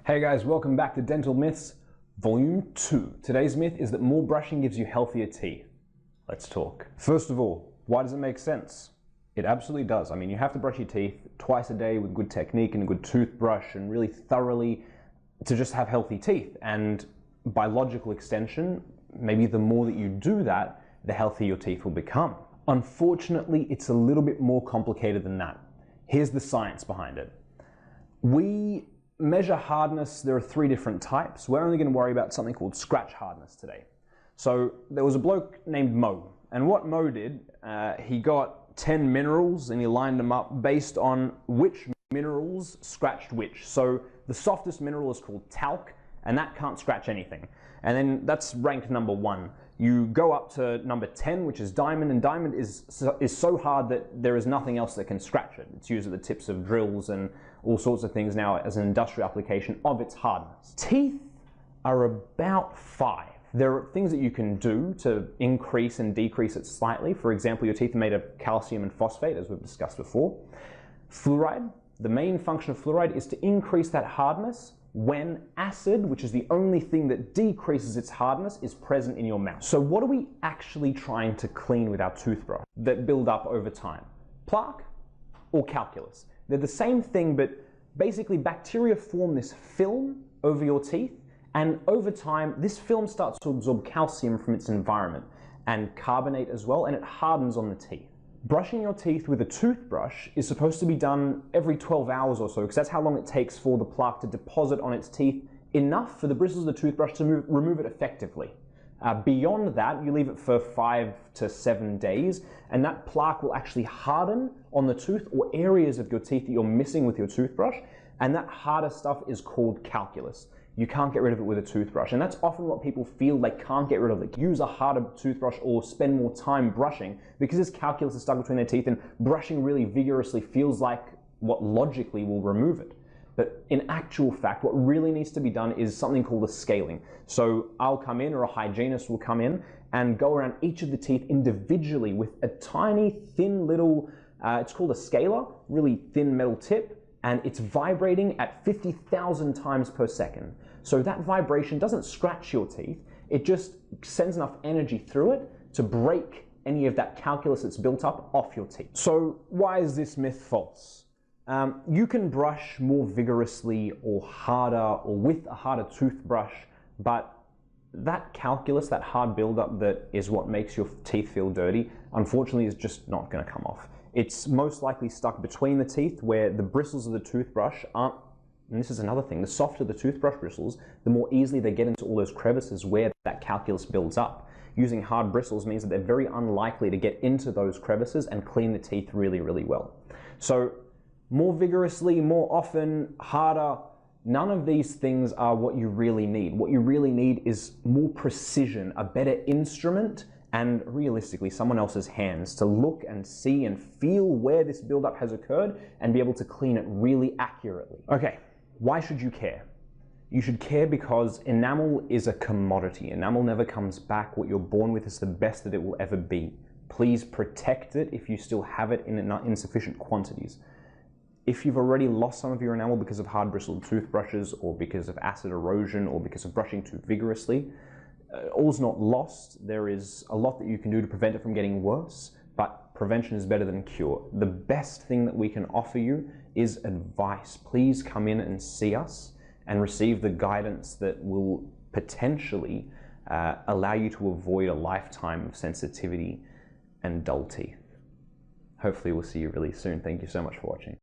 Hey guys, welcome back to Dental Myths, Volume 2. Today's myth is that more brushing gives you healthier teeth. Let's talk. First of all, why does it make sense? It absolutely does. I mean, you have to brush your teeth twice a day with good technique and a good toothbrush and really thoroughly to just have healthy teeth. And by logical extension, maybe the more that you do that, the healthier your teeth will become. Unfortunately, it's a little bit more complicated than that. Here's the science behind it. We measure hardness. There are 3 different types. We're only going to worry about something called scratch hardness today. So there was a bloke named Mo, and what Mo did, he got 10 minerals and he lined them up based on which minerals scratched which. So the softest mineral is called talc, and that can't scratch anything. And then that's ranked number 1. You go up to number 10, which is diamond, and diamond is so hard that there is nothing else that can scratch it. It's used at the tips of drills and all sorts of things now as an industrial application of its hardness. Teeth are about 5. There are things that you can do to increase and decrease it slightly. For example, your teeth are made of calcium and phosphate, as we've discussed before. Fluoride, the main function of fluoride is to increase that hardness when acid, which is the only thing that decreases its hardness, is present in your mouth. So what are we actually trying to clean with our toothbrush that build up over time? Plaque or calculus? They're the same thing, but basically bacteria form this film over your teeth, and over time this film starts to absorb calcium from its environment and carbonate as well, and it hardens on the teeth. Brushing your teeth with a toothbrush is supposed to be done every 12 hours or so, because that's how long it takes for the plaque to deposit on its teeth, enough for the bristles of the toothbrush to remove it effectively. Beyond that, you leave it for 5 to 7 days, and that plaque will actually harden on the tooth or areas of your teeth that you're missing with your toothbrush, and that harder stuff is called calculus. You can't get rid of it with a toothbrush, and that's often what people feel they can't get rid of. They use a harder toothbrush or spend more time brushing because this calculus is stuck between their teeth, and brushing really vigorously feels like what logically will remove it. But in actual fact, what really needs to be done is something called a scaling. So I'll come in, or a hygienist will come in and go around each of the teeth individually with a tiny, thin little, it's called a scaler, really thin metal tip, and it's vibrating at 50,000 times per second. So that vibration doesn't scratch your teeth, it just sends enough energy through it to break any of that calculus that's built up off your teeth. So why is this myth false? You can brush more vigorously or harder or with a harder toothbrush, but that calculus, that hard buildup that is what makes your teeth feel dirty, unfortunately is just not going to come off. It's most likely stuck between the teeth where the bristles of the toothbrush aren't. And this is another thing, the softer the toothbrush bristles, the more easily they get into all those crevices where that calculus builds up. Using hard bristles means that they're very unlikely to get into those crevices and clean the teeth really, really well. So more vigorously, more often, harder, none of these things are what you really need. What you really need is more precision, a better instrument, and realistically someone else's hands to look and see and feel where this buildup has occurred and be able to clean it really accurately. Okay. Why should you care? You should care because enamel is a commodity. Enamel never comes back. What you're born with is the best that it will ever be. Please protect it if you still have it in insufficient quantities. If you've already lost some of your enamel because of hard bristled toothbrushes or because of acid erosion or because of brushing too vigorously, all's not lost. There is a lot that you can do to prevent it from getting worse, but prevention is better than cure. The best thing that we can offer you is advice. Please come in and see us and receive the guidance that will potentially allow you to avoid a lifetime of sensitivity and dull teeth. Hopefully we'll see you really soon. Thank you so much for watching.